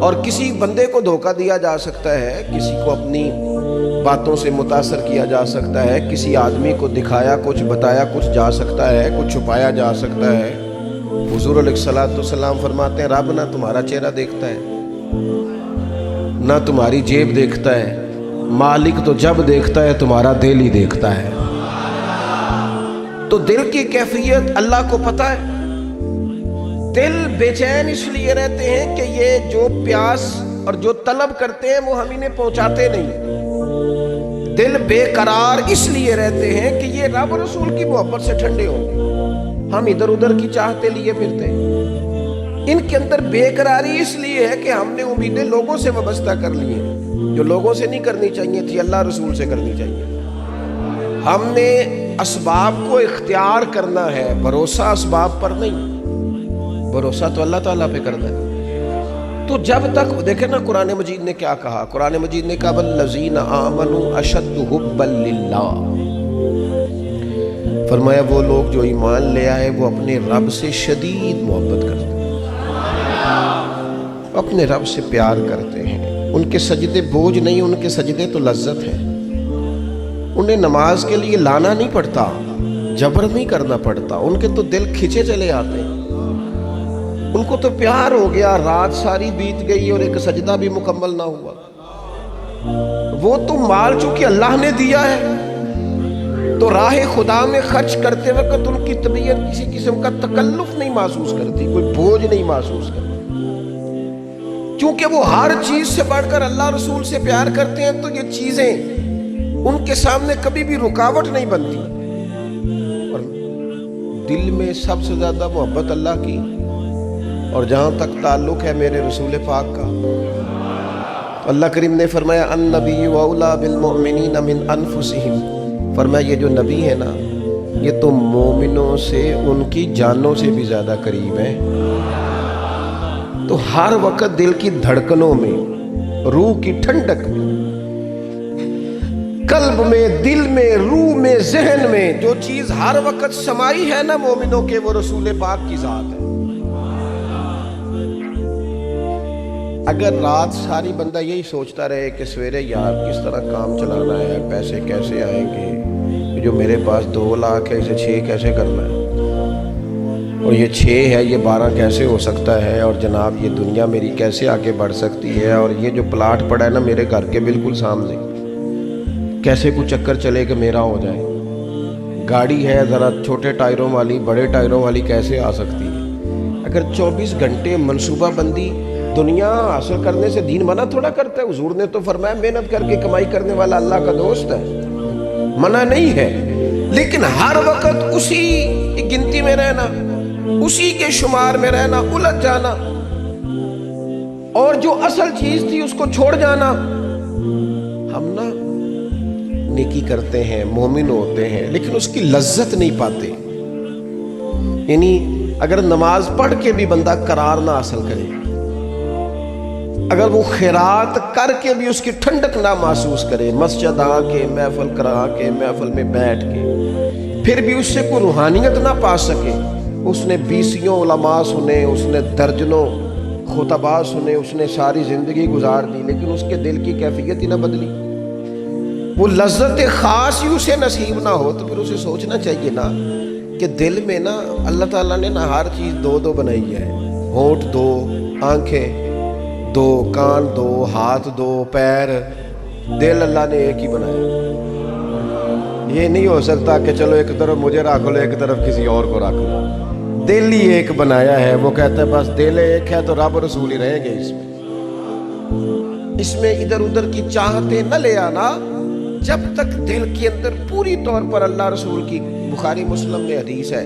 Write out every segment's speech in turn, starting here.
اور کسی بندے کو دھوکہ دیا جا سکتا ہے، کسی کو اپنی باتوں سے متاثر کیا جا سکتا ہے، کسی آدمی کو دکھایا کچھ، بتایا کچھ جا سکتا ہے، کچھ چھپایا جا سکتا ہے۔ حضور علیہ الصلوۃ والسلام فرماتے ہیں رب نہ تمہارا چہرہ دیکھتا ہے نہ تمہاری جیب دیکھتا ہے، مالک تو جب دیکھتا ہے تمہارا دل ہی دیکھتا ہے۔ تو دل کی کیفیت اللہ کو پتہ ہے۔ دل بے چین اس لیے رہتے ہیں کہ یہ جو پیاس اور جو طلب کرتے ہیں وہ ہم انہیں پہنچاتے نہیں۔ دل بے قرار اس لیے رہتے ہیں کہ یہ رب اور رسول کی محبت سے ٹھنڈے ہوں گے، ہم ادھر ادھر کی چاہتے لیے پھرتے ہیں۔ ان کے اندر بے قراری اس لیے ہے کہ ہم نے امیدیں لوگوں سے وابستہ کر لی ہیں، جو لوگوں سے نہیں کرنی چاہیے تھی، اللہ رسول سے کرنی چاہیے۔ ہم نے اسباب کو اختیار کرنا ہے، بھروسہ اسباب پر نہیں، بھروسہ تو اللہ تعالیٰ پہ کرنا ہے۔ تو جب تک دیکھیں نا قرآن مجید نے کیا کہا، قرآن مجید نے کہا والذین آمنوا اشد حبا للہ، فرمایا وہ لوگ جو ایمان لے آئے وہ اپنے رب سے شدید محبت کرتے ہیں، اپنے رب سے پیار کرتے ہیں۔ ان کے سجدے بوجھ نہیں، ان کے سجدے تو لذت ہیں۔ انہیں نماز کے لیے لانا نہیں پڑتا، جبر نہیں کرنا پڑتا، ان کے تو دل کھچے چلے آتے ہیں۔ ان کو تو پیار ہو گیا، رات ساری بیت گئی اور ایک سجدہ بھی مکمل نہ ہوا۔ وہ تو مال چونکہ اللہ نے دیا ہے تو راہ خدا میں خرچ کرتے وقت ان کی طبیعت کسی قسم کا تکلف نہیں محسوس کرتی، کوئی بوجھ نہیں محسوس کرتی، کیونکہ وہ ہر چیز سے بڑھ کر اللہ رسول سے پیار کرتے ہیں۔ تو یہ چیزیں ان کے سامنے کبھی بھی رکاوٹ نہیں بنتی۔ اور دل میں سب سے زیادہ محبت اللہ کی، اور جہاں تک تعلق ہے میرے رسول پاک کا، اللہ کریم نے فرمایا النبی اولیٰ بالمؤمنین من انفسہم، فرمایا یہ جو نبی ہے نا یہ تو مومنوں سے ان کی جانوں سے بھی زیادہ قریب ہیں۔ تو ہر وقت دل کی دھڑکنوں میں، روح کی ٹھنڈک میں، قلب میں، دل میں، روح میں، ذہن میں جو چیز ہر وقت سمائی ہے نا مومنوں کے، وہ رسول پاک کی ذات ہے۔ اگر رات ساری بندہ یہی سوچتا رہے کہ سویرے یار کس طرح کام چلانا ہے، پیسے کیسے آئیں گے، جو میرے پاس 2 لاکھ ہے اسے 6 کیسے کرنا ہے، اور یہ 6 ہے یہ 12 کیسے ہو سکتا ہے، اور جناب یہ دنیا میری کیسے آگے بڑھ سکتی ہے، اور یہ جو پلاٹ پڑا ہے نا میرے گھر کے بالکل سامنے کیسے کچھ چکر چلے کہ میرا ہو جائے، گاڑی ہے ذرا چھوٹے ٹائروں والی بڑے ٹائروں والی کیسے آ سکتی ہے۔ اگر 24 گھنٹے منصوبہ بندی دنیا حاصل کرنے سے دین منع تھوڑا کرتا ہے۔ حضور نے تو فرمایا محنت کر کے کمائی کرنے والا اللہ کا دوست ہے، منع نہیں ہے، لیکن ہر وقت اسی گنتی میں رہنا، اسی کے شمار میں رہنا، الجھ جانا، اور جو اصل چیز تھی اس کو چھوڑ جانا۔ ہم نا نیکی کرتے ہیں، مومن ہوتے ہیں، لیکن اس کی لذت نہیں پاتے۔ یعنی اگر نماز پڑھ کے بھی بندہ قرار نہ حاصل کرے، اگر وہ خیرات کر کے بھی اس کی ٹھنڈک نہ محسوس کرے، مسجد آ کے، محفل کرا کے، محفل میں بیٹھ کے، پھر بھی اس سے کوئی روحانیت نہ پا سکے، اس نے 20 علماء سنے، اس نے درجنوں خطباء سنے، اس نے ساری زندگی گزار دی، لیکن اس کے دل کی کیفیت ہی نہ بدلی، وہ لذت خاص ہی اسے نصیب نہ ہو، تو پھر اسے سوچنا چاہیے نا کہ دل میں نا اللہ تعالیٰ نے نا ہر چیز 2 بنائی ہے، ہونٹ 2، آنکھیں 2، کان 2، ہاتھ 2، پیر، دل اللہ نے ایک ہی بنایا۔ یہ نہیں ہو سکتا کہ چلو ایک طرف مجھے رکھ لو ایک طرف کسی اور کو رکھ لو، دل ہی ایک بنایا ہے۔ وہ کہتا ہے بس دل ایک ہے تو رب رسول ہی رہیں گے اس میں ادھر ادھر کی چاہتے نہ لے آنا، جب تک دل کے اندر پوری طور پر اللہ رسول کی، بخاری مسلم میں حدیث ہے،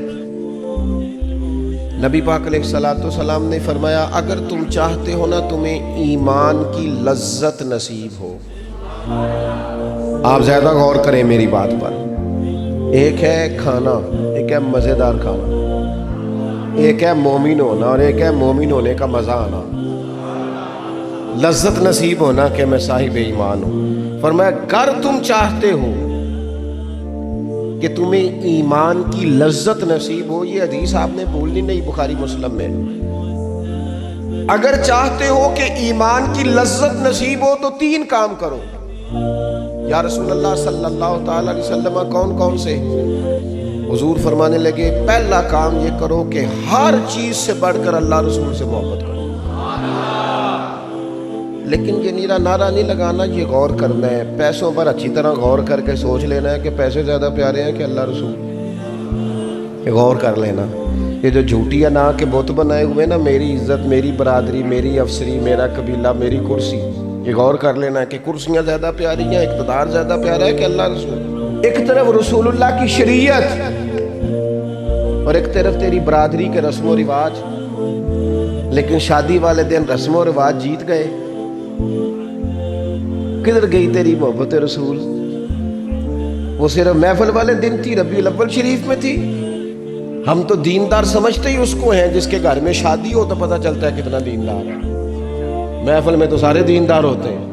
نبی پاک علیہ الصلوۃ والسلام نے فرمایا اگر تم چاہتے ہو نا تمہیں ایمان کی لذت نصیب ہو، آپ زیادہ غور کریں میری بات پر، ایک ہے کھانا، ایک ہے مزیدار کھانا، ایک ہے مومن ہونا اور ایک ہے مومن ہونے کا مزہ آنا، لذت نصیب ہونا کہ میں صاحب ایمان ہوں۔ فرمایا اگر تم چاہتے ہو کہ تمہیں ایمان کی لذت نصیب ہو، یہ حدیث آپ نے بھولنی نہیں، بخاری مسلم میں، اگر چاہتے ہو کہ ایمان کی لذت نصیب ہو تو 3 کام کرو۔ یا رسول اللہ صلی اللہ تعالی علیہ وسلم کون کون سے؟ حضور فرمانے لگے پہلا کام یہ کرو کہ ہر چیز سے بڑھ کر اللہ رسول سے محبت کرو۔ لیکن یہ نیرا نعرہ نہیں لگانا، یہ غور کرنا ہے، پیسوں پر اچھی طرح غور کر کے سوچ لینا ہے کہ پیسے زیادہ پیارے ہیں کہ اللہ رسول، یہ غور کر لینا۔ یہ جو جھوٹی انا کے بت بنائے ہوئے نا، میری عزت، میری برادری، میری افسری، میرا قبیلہ، میری کرسی، یہ غور کر لینا ہے کہ کرسیاں زیادہ پیاری ہیں، اقتدار زیادہ پیارا ہے کہ اللہ رسول۔ ایک طرف رسول اللہ کی شریعت اور ایک طرف تیری برادری کے رسم و رواج، لیکن شادی والے دن رسم و رواج جیت گئے۔ کدھر گئی تیری محبت رسول؟ وہ صرف محفل والے دن تھی، ربیع الاول شریف میں تھی۔ ہم تو دیندار سمجھتے ہی اس کو ہیں جس کے گھر میں شادی ہو تو پتہ چلتا ہے کتنا دیندار ہے۔ محفل میں تو سارے دیندار ہوتے ہیں،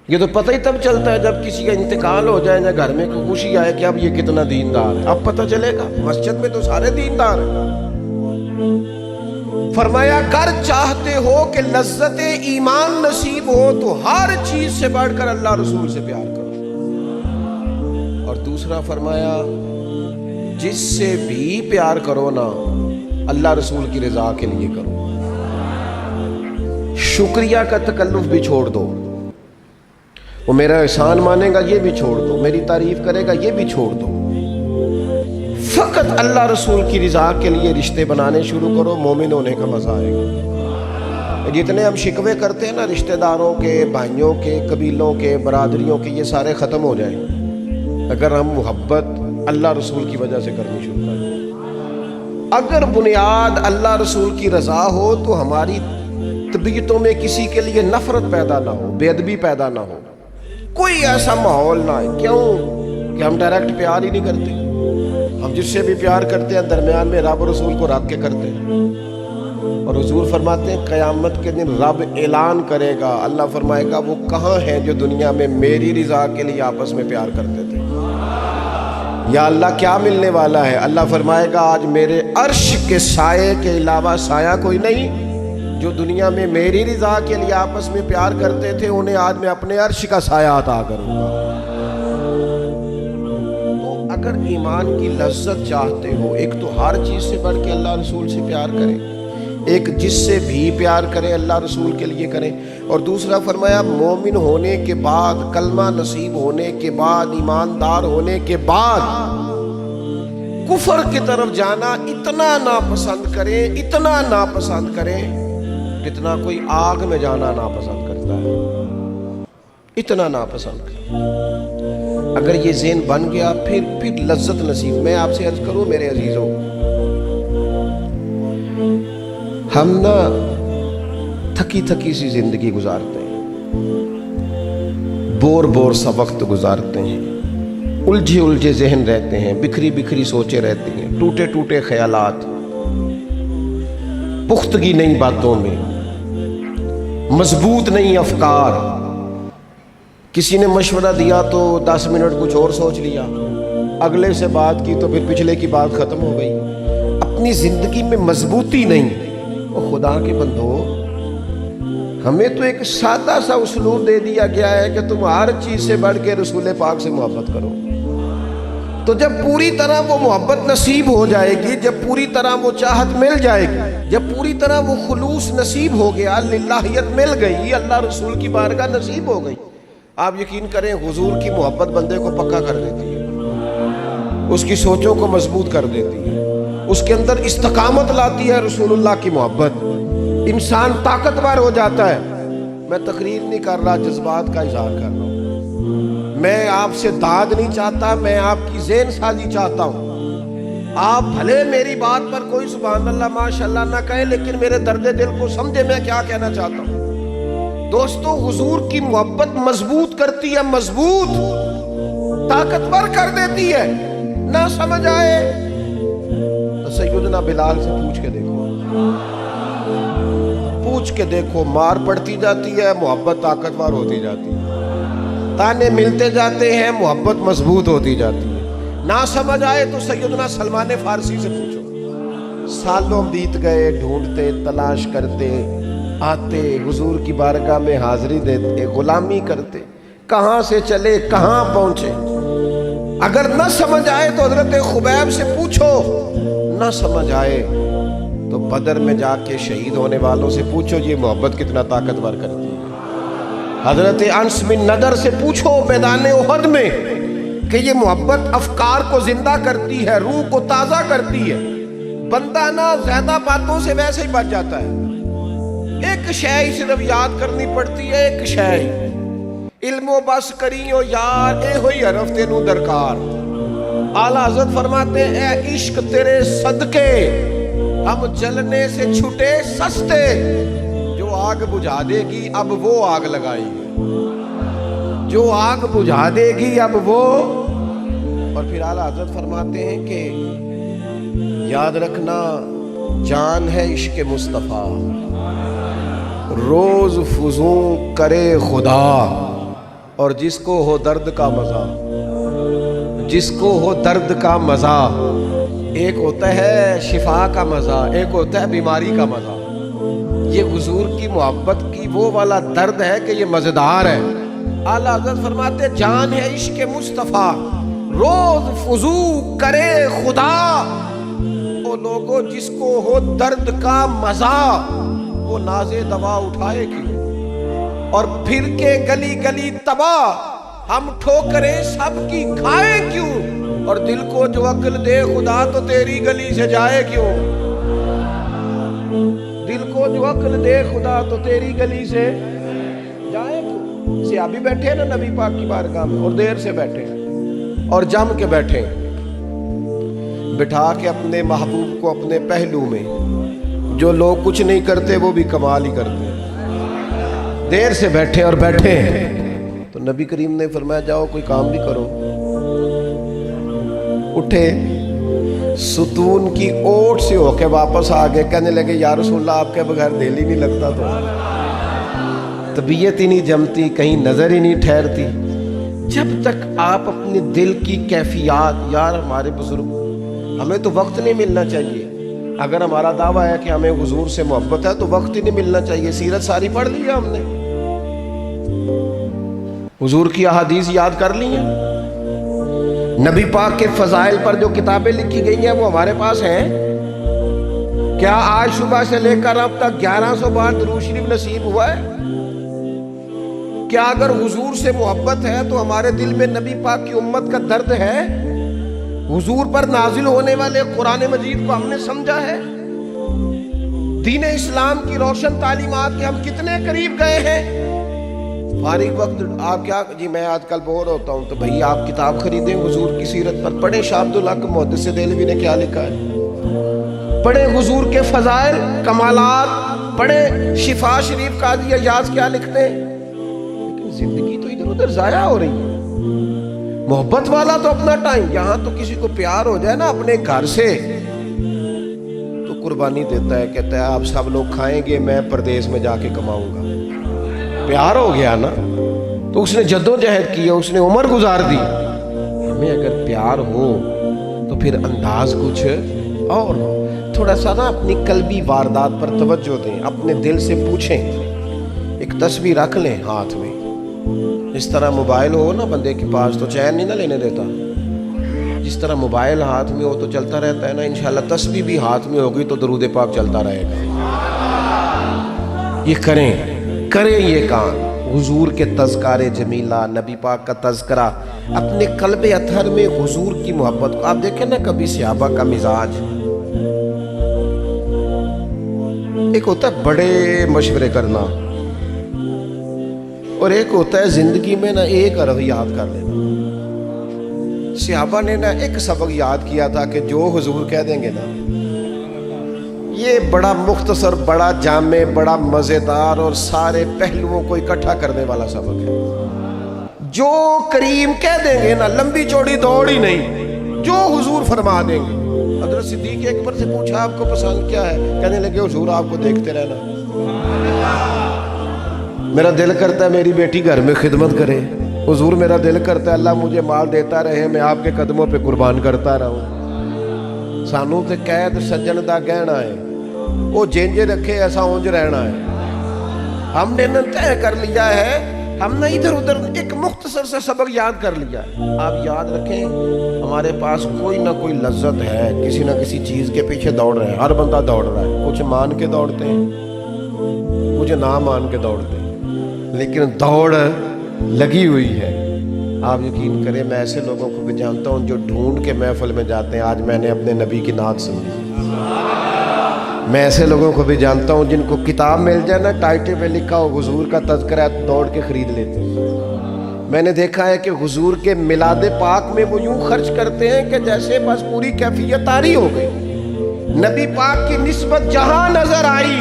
یہ تو پتہ ہی تب چلتا ہے جب کسی کا انتقال ہو جائے یا گھر میں کوئی خوشی آئے کہ اب یہ کتنا دیندار ہے، اب پتہ چلے گا۔ مسجد میں تو سارے دیندار ہیں۔ فرمایا اگر چاہتے ہو کہ لذت ایمان نصیب ہو تو ہر چیز سے بڑھ کر اللہ رسول سے پیار کرو۔ اور دوسرا فرمایا جس سے بھی پیار کرو نا، اللہ رسول کی رضا کے لیے کرو۔ شکریہ کا تکلف بھی چھوڑ دو، وہ میرا احسان مانے گا یہ بھی چھوڑ دو، میری تعریف کرے گا یہ بھی چھوڑ دو، فقط اللہ رسول کی رضا کے لیے رشتے بنانے شروع کرو، مومن ہونے کا مزہ آئے گا۔ جتنے ہم شکوے کرتے ہیں نا رشتہ داروں کے، بھائیوں کے، قبیلوں کے، برادریوں کے، یہ سارے ختم ہو جائیں اگر ہم محبت اللہ رسول کی وجہ سے کرنی شروع کریں۔ اگر بنیاد اللہ رسول کی رضا ہو تو ہماری طبیعتوں میں کسی کے لیے نفرت پیدا نہ ہو، بے ادبی پیدا نہ ہو، کوئی ایسا ماحول نہ ہے۔ کیوں کہ ہم ڈائریکٹ پیار ہی نہیں کرتے، ہم جس سے بھی پیار کرتے ہیں درمیان میں رب رسول کو رکھ کے کرتے ہیں۔ اور حضور فرماتے ہیں قیامت کے دن رب اعلان کرے گا، اللہ فرمائے گا وہ کہاں ہیں جو دنیا میں میری رضا کے لیے آپس میں پیار کرتے تھے؟ یا اللہ کیا ملنے والا ہے؟ اللہ فرمائے گا آج میرے عرش کے سائے کے علاوہ سایہ کوئی نہیں۔ جو دنیا میں میری رضا کے لیے آپس میں پیار کرتے تھے انہیں آج میں اپنے عرش کا سایہ عطا کروں گا۔ تو اگر ایمان کی لذت چاہتے ہو، ایک تو ہر چیز سے بڑھ کے اللہ رسول سے پیار کریں، ایک جس سے بھی پیار کریں اللہ رسول کے لیے کریں، اور دوسرا فرمایا مومن ہونے کے بعد، کلمہ نصیب ہونے کے بعد، ایماندار ہونے کے بعد کفر کی طرف جانا اتنا ناپسند کریں، اتنا ناپسند کریں جتنا کوئی آگ میں جانا ناپسند کرتا ہے، اتنا ناپسند کریں۔ اگر یہ ذہن بن گیا پھر لذت نصیب۔ میں آپ سے عرض کروں میرے عزیزوں، ہم نا تھکی تھکی سی زندگی گزارتے ہیں، بور سا وقت گزارتے ہیں، الجھے ذہن رہتے ہیں، بکھری سوچیں رہتی ہیں، ٹوٹے خیالات، پختگی نہیں باتوں میں، مضبوط نہیں افکار۔ کسی نے مشورہ دیا تو 10 منٹ کچھ اور سوچ لیا، اگلے سے بات کی تو پھر پچھلے کی بات ختم ہو گئی، اپنی زندگی میں مضبوطی نہیں۔ خدا کے بندو، ہمیں تو ایک سادہ سا اسلوب دے دیا گیا ہے کہ تم ہر چیز سے بڑھ کے رسول پاک سے محبت کرو۔ تو جب پوری طرح وہ محبت نصیب ہو جائے گی، جب پوری طرح وہ چاہت مل جائے گی، جب پوری طرح وہ خلوص نصیب ہو گیا، للہیت مل گئی، اللہ رسول کی بارگاہ نصیب ہو گئی، آپ یقین کریں حضور کی محبت بندے کو پکا کر دیتی ہے، اس کی سوچوں کو مضبوط کر دیتی ہے، اس کے اندر استقامت لاتی ہے رسول اللہ کی محبت، انسان طاقتور ہو جاتا ہے۔ میں تقریر نہیں کر رہا، جذبات کا اظہار کر رہا ہوں۔ میں آپ سے داد نہیں چاہتا، میں آپ کی ذہن سازی چاہتا ہوں۔ آپ بھلے میری بات پر کوئی سبحان اللہ ماشاءاللہ نہ کہیں، لیکن میرے درد دل کو سمجھے میں کیا کہنا چاہتا ہوں۔ دوستو، حضور کی محبت مضبوط کرتی ہے، مضبوط طاقتور کر دیتی ہے۔ نہ سمجھ آئے تو سیدنا بلال سے پوچھ کے دیکھو، مار پڑتی جاتی ہے، محبت طاقتور ہوتی جاتی ہے، تانے ملتے جاتے ہیں، محبت مضبوط ہوتی جاتی ہے۔ نہ سمجھ آئے تو سیدنا سلمان فارسی سے پوچھو، سالوں بیت گئے ڈھونڈتے تلاش کرتے، آتے حضور کی بارگاہ میں حاضری دیتے، غلامی کرتے، کہاں سے چلے کہاں پہنچے. اگر نہ سمجھ آئے تو حضرت خبیب سے پوچھو، نہ سمجھ آئے تو بدر میں جا کے شہید ہونے والوں سے پوچھو یہ محبت کتنا طاقتور کرتی ہے. حضرت انس بن نضر سے پوچھو میدان احد میں کہ یہ محبت افکار کو زندہ کرتی ہے، روح کو تازہ کرتی ہے. بندہ نہ زیادہ باتوں سے ویسے ہی بچ جاتا ہے. ایک شے صرف یاد کرنی پڑتی ہے، ایک شے علم و بس کریو یار، اے ہوئی حرف تینوں درکار. اعلیٰ حضرت فرماتے ہیں اے عشق تیرے صدقے ہم جلنے سے چھٹے سستے. جو آگ بجھا دے گی اب وہ آگ لگائی ہے، جو آگ بجھا دے گی اب وہ. اور پھر اعلیٰ حضرت فرماتے ہیں کہ یاد رکھنا جان ہے عشق مصطفیٰ، روز فزوں کرے خدا. اور جس کو ہو درد کا مزہ، جس کو ہو درد کا مزہ، ایک ہوتا ہے شفا کا مزہ، ایک ہوتا ہے بیماری کا مزہ. یہ حضور کی محبت کی وہ والا درد ہے کہ یہ مزیدار ہے. اعلیٰ حضرت فرماتے جان ہے عشق مصطفیٰ، روز فزوں کرے خدا. وہ لوگوں جس کو ہو درد کا مزہ، وہ نازے دوا اٹھائے کیوں اور پھر کے گلی گلی تباہ، ہم ٹھوکریں سب کی کھائے کیوں. اور دل کو جو عقل دے خدا تو تیری گلی سے جائے کیوں. دل کو جو عقل دے خدا تو تیری گلی سے جائے کیوں. صحابی بیٹھے ہیں نا نبی پاک کی بارگاہ میں، اور دیر سے بیٹھے ہیں اور جم کے بیٹھے ہیں، بٹھا کے اپنے محبوب کو اپنے پہلو میں. جو لوگ کچھ نہیں کرتے وہ بھی کمال ہی کرتے ہیں. دیر سے بیٹھے اور بیٹھے ہیں تو نبی کریم نے فرمایا جاؤ کوئی کام بھی کرو. اٹھے ستون کی اوٹ سے ہو کے واپس آ گئے، کہنے لگے یا رسول اللہ آپ کے بغیر دل ہی نہیں لگتا، تو طبیعت ہی نہیں جمتی، کہیں نظر ہی نہیں ٹھہرتی. جب تک آپ اپنے دل کی کیفیات، یار ہمارے بزرگ ہمیں تو وقت نہیں ملنا چاہیے. اگر ہمارا دعویٰ ہے کہ ہمیں حضور سے محبت ہے تو وقت ہی نہیں ملنا چاہیے. سیرت ساری پڑھ لی ہے ہم نے، حضور کی احادیث یاد کر لی ہیں، نبی پاک کے فضائل پر جو کتابیں لکھی گئی ہیں وہ ہمارے پاس ہیں. کیا آج صبح سے لے کر اب تک 1100 بار درود شریف نصیب ہوا ہے؟ کیا اگر حضور سے محبت ہے تو ہمارے دل میں نبی پاک کی امت کا درد ہے؟ حضور پر نازل ہونے والے قرآن مجید کو ہم نے سمجھا ہے؟ دین اسلام کی روشن تعلیمات کے ہم کتنے قریب گئے ہیں؟ فارغ وقت آپ کیا جی میں آج کل بور ہوتا ہوں تو بھئی آپ کتاب خریدیں حضور کی سیرت پر، پڑھیں شاہ عبدالحق محدث دہلوی نے کیا لکھا ہے، پڑھیں حضور کے فضائل کمالات، پڑھیں شفا شریف قاضی ایاز کیا لکھتے ہیں. لیکن زندگی تو ادھر ادھر ضائع ہو رہی ہے. محبت والا تو اپنا ٹائم، یہاں تو کسی کو پیار ہو جائے نا اپنے گھر سے تو قربانی دیتا ہے، کہتا ہے آپ سب لوگ کھائیں گے میں پردیس میں جا کے کماؤں گا. پیار ہو گیا نا تو اس نے جدوجہد کی، اس نے عمر گزار دی. ہمیں اگر پیار ہو تو پھر انداز کچھ اور ہو. تھوڑا سا نا اپنی قلبی واردات پر توجہ دیں، اپنے دل سے پوچھیں. ایک تسبیح رکھ لیں ہاتھ میں، اس طرح موبائل ہو نا بندے کے پاس تو چین نہیں نہ لینے دیتا. جس طرح موبائل ہاتھ میں ہو تو چلتا رہتا ہے نا، انشاءاللہ تسبیح بھی ہاتھ میں ہوگی تو درود پاک چلتا رہے گا. یہ کریں یہ کام. حضور کے تذکار جمیلہ، نبی پاک کا تذکرہ، اپنے قلب اطہر میں حضور کی محبت کو. آپ دیکھیں نا کبھی صحابہ کا مزاج، ایک ہوتا ہے بڑے مشورے کرنا اور ایک ہوتا ہے زندگی میں نا ایک حرف یاد کر لینا. صحابہ نے نا ایک سبق یاد کیا تھا کہ جو حضور کہہ دیں گے نا، یہ بڑا مختصر، بڑا جامع، بڑا مزیدار اور سارے پہلوؤں کو اکٹھا کرنے والا سبق ہے. جو کریم کہہ دیں گے نا، لمبی چوڑی دوڑ ہی نہیں، جو حضور فرما دیں گے. حضرت صدیق اکبر سے پوچھا آپ کو پسند کیا ہے؟ کہنے لگے حضور آپ کو دیکھتے رہنا. میرا دل کرتا ہے میری بیٹی گھر میں خدمت کرے. حضور میرا دل کرتا ہے اللہ مجھے مال دیتا رہے، میں آپ کے قدموں پہ قربان کرتا رہوں. سانو تے قید سجن دا گہنا ہے، وہ جنج رکھے ایسا اونج رہنا ہے. ہم نے نہ طے کر لیا ہے، ہم نے ادھر ادھر ایک مختصر سے سبق یاد کر لیا ہے۔ آپ یاد رکھیں، ہمارے پاس کوئی نہ کوئی لذت ہے، کسی نہ کسی چیز کے پیچھے دوڑ رہے ہیں، ہر بندہ دوڑ رہا ہے، کچھ مان کے دوڑتے ہیں، کچھ نہ مان کے دوڑتے ہیں، لیکن دوڑ لگی ہوئی ہے۔ آپ یقین کریں، میں ایسے لوگوں کو بھی جانتا ہوں جو ڈھونڈ کے محفل میں جاتے ہیں، آج میں نے اپنے نبی کی نعت سنی۔ میں ایسے لوگوں کو بھی جانتا ہوں جن کو کتاب مل جائے نا، ٹائٹل پہ لکھا ہو حضور کا تذکرہ، دوڑ کے خرید لیتے ہیں۔ میں نے دیکھا ہے کہ حضور کے میلاد پاک میں وہ یوں خرچ کرتے ہیں کہ جیسے بس پوری کیفیت طاری ہو گئی۔ نبی پاک کی نسبت جہاں نظر آئی،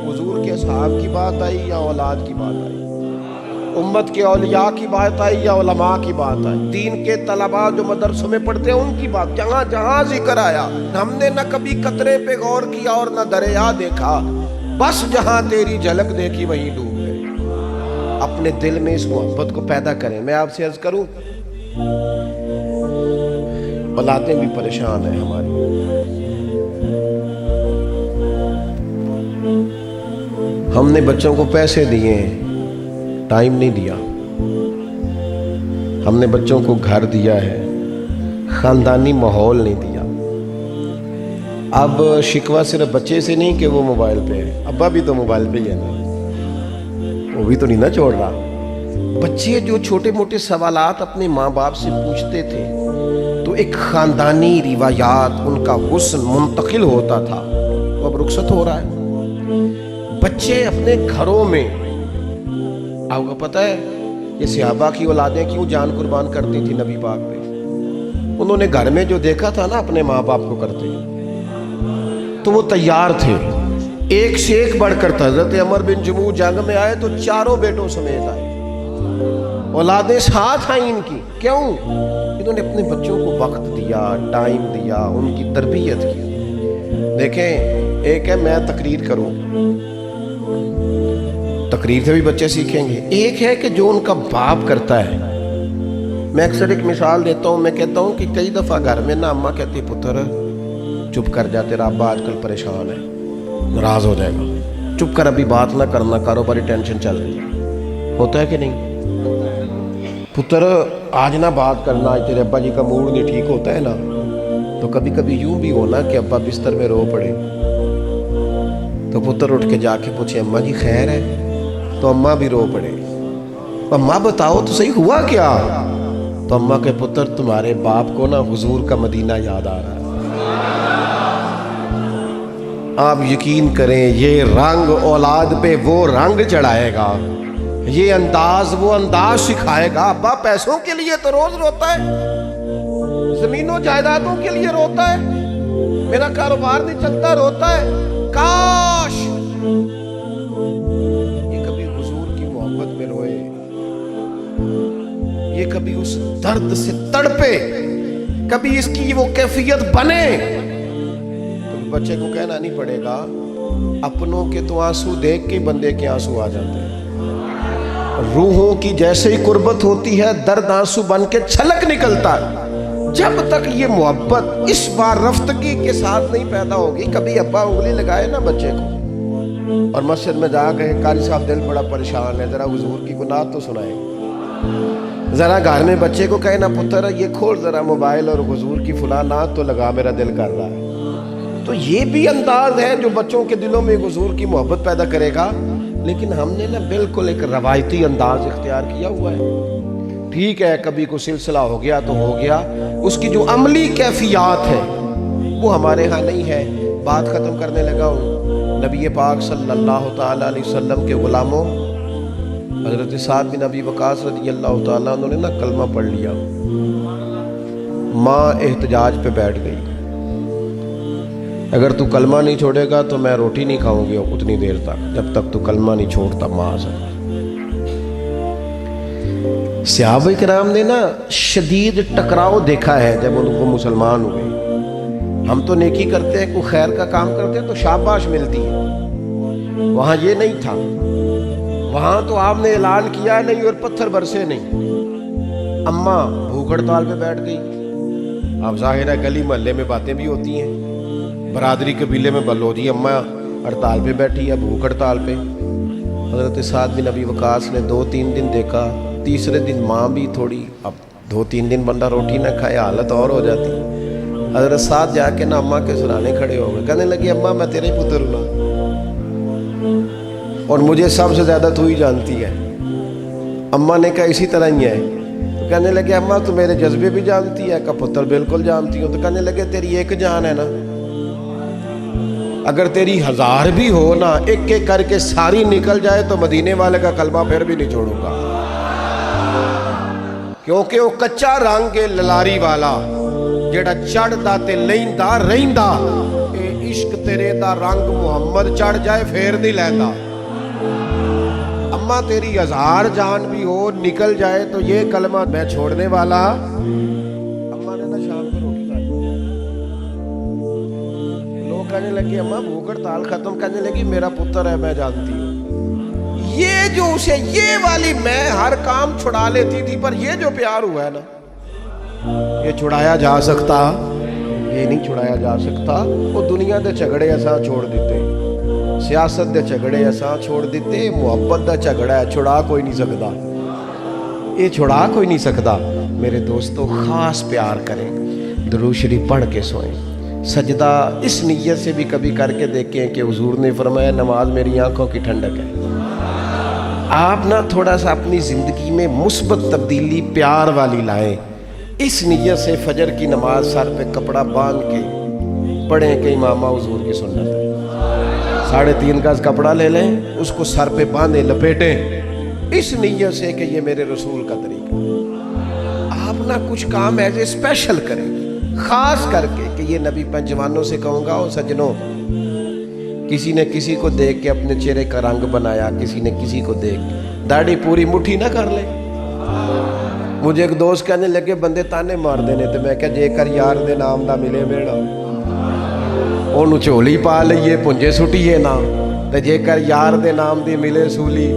حضور کے اصحاب کی بات آئی یا اولاد کی بات آئی، امت کے اولیاء کی بات آئی یا علماء کی بات آئی، دین کے طلباء جو مدرسوں میں پڑھتے ہیں ان کی بات، جہاں جہاں ذکر آیا، ہم نے نہ کبھی قطرے پہ غور کیا اور نہ دریا دیکھا، بس جہاں تیری جھلک دیکھی وہیں ڈوب گئے۔ اپنے دل میں اس محبت کو پیدا کریں۔ میں آپ سے عرض کروں، اولادیں بھی پریشان ہیں ہماری، ہم نے بچوں کو پیسے دیے ہیں، ٹائم نہیں دیا، ہم نے بچوں کو گھر دیا ہے، خاندانی ماحول نہیں دیا۔ اب شکوہ صرف بچے سے نہیں کہ وہ موبائل پہ ہے، ابا بھی تو موبائل پہ ہی ہے نا، وہ بھی تو نہیں نہ چھوڑ رہا۔ بچے جو چھوٹے موٹے سوالات اپنے ماں باپ سے پوچھتے تھے تو ایک خاندانی روایات، ان کا حسن منتقل ہوتا تھا، وہ اب رخصت ہو رہا ہے۔ بچے اپنے گھروں میں، آپ کو پتہ ہے یہ صحابہ کی اولادیں کیوں جان قربان کرتی تھی نبی پاک پہ؟ انہوں نے گھر میں جو دیکھا تھا نا اپنے ماں باپ کو کرتے تو وہ تیار تھے، ایک سے ایک بڑھ کر تھا۔ حضرت عمر بن جموح جنگ میں آئے تو چاروں بیٹوں سمیت آئے، اولادیں ساتھ آئیں ان کی، کیوں؟ انہوں نے اپنے بچوں کو وقت دیا، ٹائم دیا، ان کی تربیت کی۔ دیکھیں، ایک ہے میں تقریر کروں، تقریر سے بھی بچے سیکھیں گے، ایک ہے کہ جو ان کا باپ کرتا ہے۔ میں اکثر ایک مثال دیتا ہوں، میں کہتا ہوں کہ کئی دفعہ گھر میں نا اماں کہتی پتر چپ کر جا، تیرا ابا آج کل پریشان ہے، ناراض ہو جائے گا، چپ کر، ابھی بات نہ کرنا، کاروباری ٹینشن چل رہی ہے، ہوتا ہے کہ نہیں؟ پتر آج نہ بات کرنا، آج تیرے ابا جی کا موڈ نہیں ٹھیک، ہوتا ہے نا؟ تو کبھی کبھی یوں بھی ہونا کہ ابا بستر میں رو پڑے تو پتر اٹھ کے جا کے پوچھے اماں جی خیر ہے، تو اماں بھی رو پڑے، اماں بتاؤ تو صحیح ہوا کیا؟ تو اماں کے پتر تمہارے باپ کو نا حضور کا مدینہ یاد آ رہا ہے۔ آپ یقین کریں، یہ رنگ اولاد پہ وہ رنگ چڑھائے گا، یہ انداز وہ انداز سکھائے گا۔ ابا پیسوں کے لیے تو روز روتا ہے، زمینوں جائیدادوں کے لیے روتا ہے، میرا کاروبار نہیں چلتا روتا ہے، کاش یہ کبھی حضور کی محبت میں روئے، یہ کبھی اس درد سے تڑپے، کبھی اس کی وہ کیفیت بنے۔ تو بچے کو کہنا نہیں پڑے گا، اپنوں کے تو آنسو دیکھ کے بندے کے آنسو آ جاتے ہیں، روحوں کی جیسے ہی قربت ہوتی ہے درد آنسو بن کے چھلک نکلتا ہے۔ جب تک یہ محبت اس بار رفتگی کے ساتھ نہیں پیدا ہوگی، کبھی ابا انگلی لگائے نا بچے کو اور مسجد میں جا گئے، قاری صاحب دل بڑا پریشان ہے، ذرا حضور کی گناہ تو سنائیں، ذرا گھر میں بچے کو کہے نا پتر یہ کھول ذرا موبائل اور حضور کی فلاں نعت تو لگا، میرا دل کر رہا ہے۔ تو یہ بھی انداز ہے جو بچوں کے دلوں میں حضور کی محبت پیدا کرے گا۔ لیکن ہم نے نا بالکل ایک روایتی انداز اختیار کیا ہوا ہے۔ ٹھیک ہے کبھی کوئی سلسلہ ہو گیا تو ہو گیا، اس کی جو عملی کیفیات ہے وہ ہمارے ہاں نہیں ہے۔ بات ختم کرنے لگا ہوں، نبی پاک صلی اللہ تعالیٰ علیہ وسلم کے غلاموں حضرت سعد بن ابی وقاص رضی اللہ تعالیٰ انہوں نے نا کلمہ پڑھ لیا، ماں احتجاج پہ بیٹھ گئی، اگر تو کلمہ نہیں چھوڑے گا تو میں روٹی نہیں کھاؤں گی اتنی دیر تک جب تک تو کلمہ نہیں چھوڑتا ماں سے۔ صحابہ کرام نے نا شدید ٹکراؤ دیکھا ہے جب وہ مسلمان ہوئے۔ ہم تو نیکی کرتے ہیں، کوئی خیر کا کام کرتے ہیں تو شاباش ملتی ہے، وہاں یہ نہیں تھا، وہاں تو آپ نے اعلان کیا نہیں اور پتھر برسے نہیں۔ اماں بھوک ہڑتال پہ بیٹھ گئی، اب ظاہر ہے گلی محلے میں باتیں بھی ہوتی ہیں، برادری قبیلے میں بلو جی اماں ہڑتال پہ بیٹھی ہے، بھوک ہڑتال پہ، حضرت سعد بن ابی وقاص نے 2-3 دن دیکھا، تیسرے دن ماں بھی تھوڑی، اب 2-3 دن بندہ روٹی نہ کھائے حالت اور ہو جاتی۔ حضرت سعد جا کے نا اماں کے سرانے کھڑے ہو گئے، کہنے لگی اماں میں تیرے پتر ہوں نا، اور مجھے سب سے زیادہ تو ہی جانتی ہے۔ اماں نے کہا اسی طرح ہی ہے۔ تو کہنے لگے اماں تو میرے جذبے بھی جانتی ہے، کہا پتر بالکل جانتی ہوں۔ تو کہنے لگے تیری ایک جان ہے نا، اگر تیری 1000 بھی ہو نا، ایک ایک کر کے ساری نکل جائے تو مدینے والے کا کلمہ پھر بھی نہیں چھوڑوں گا، کیونکہ وہ کچا رنگ ہے للاری والا جیڑا چڑھ دا تے لیندا رہندا، اے عشق تیرے دا رنگ محمد چڑھ جائے پھر نہیں لیندا۔ اماں تیری 1000 جان بھی ہو نکل جائے تو یہ کلمہ میں چھوڑنے والا۔ اماں نے نا شام کو روٹی کھائی، لوگ کہنے لگے اماں بھوک ہڑتال ختم، کہنے لگی میرا پتر ہے میں جانتی ہوں۔ یہ جو اسے یہ والی میں ہر کام چھڑا لیتی تھی، پر یہ جو پیار ہوا ہے نا، یہ چھڑایا جا سکتا؟ یہ نہیں چھڑایا جا سکتا۔ وہ دنیا دے جھگڑے ایسا چھوڑ دیتے، سیاست دے جھگڑے ایسا چھوڑ دیتے، محبت دا جھگڑا ہے چھڑا کوئی نہیں سکتا، یہ چھڑا کوئی نہیں سکتا۔ میرے دوستو خاص پیار کریں، درود شریف پڑھ کے سوئیں، سجدہ اس نیت سے بھی کبھی کر کے دیکھیں کہ حضور نے فرمایا نماز میری آنکھوں کی ٹھنڈک ہے۔ آپ نہ تھوڑا سا اپنی زندگی میں مثبت تبدیلی پیار والی لائیں، اس نیت سے فجر کی نماز سر پہ کپڑا باندھ کے پڑھیں کہ امامہ حضور کی سنت ہے، 3.5 گز کپڑا لے لیں، اس کو سر پہ باندھیں لپیٹیں، اس نیت سے کہ یہ میرے رسول کا طریقہ ہے۔ آپ نہ کچھ کام ایسے اسپیشل کریں، خاص کر کے کہ یہ نبی پہ جوانوں سے کہوں گا، او سجنوں، کسی نے کسی کو دیکھ کے اپنے چہرے کا رنگ بنایا، کسی نے کسی کو دیکھ داڑھی پوری مٹھی نہ کر لے۔ مجھے ایک دوست کہنے لگے بندے تانے مار دینے، تو میں کہا جے کر یار دے نام دا ملے بیڑا، انہوں چولی پا لئیے پنجے سٹیے نا، تو جے کر یار دے نام دی ملے سولی،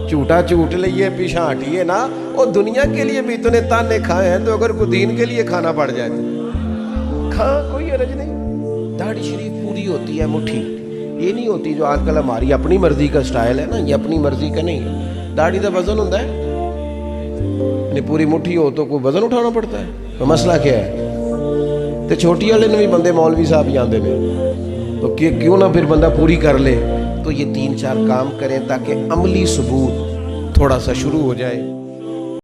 جھوٹا جھوٹ لئیے پیچھا ہٹیے نا۔ اور دنیا کے لیے بھی اتنے تانے کھائے ہیں، تو اگر کوئی دین کے لیے کھانا پڑ جائے تو کھا، کوئی حرج نہیں۔ داڑھی شریف پوری ہوتی ہے مٹھی، یہ نہیں ہوتی جو آج کل ہماری اپنی مرضی کا سٹائل ہے نا، یہ اپنی مرضی کا نہیں ہے۔ داڑھی دا وزن ہوتا ہے، یعنی پوری مٹھی ہو تو کوئی وزن اٹھانا پڑتا ہے، تو مسئلہ کیا ہے؟ تو چھوٹی والے نے بھی بندے مولوی صاحب ہی آندے میں، تو کیوں نہ پھر بندہ پوری کر لے۔ تو یہ 3-4 کام کریں تاکہ عملی ثبوت تھوڑا سا شروع ہو جائے۔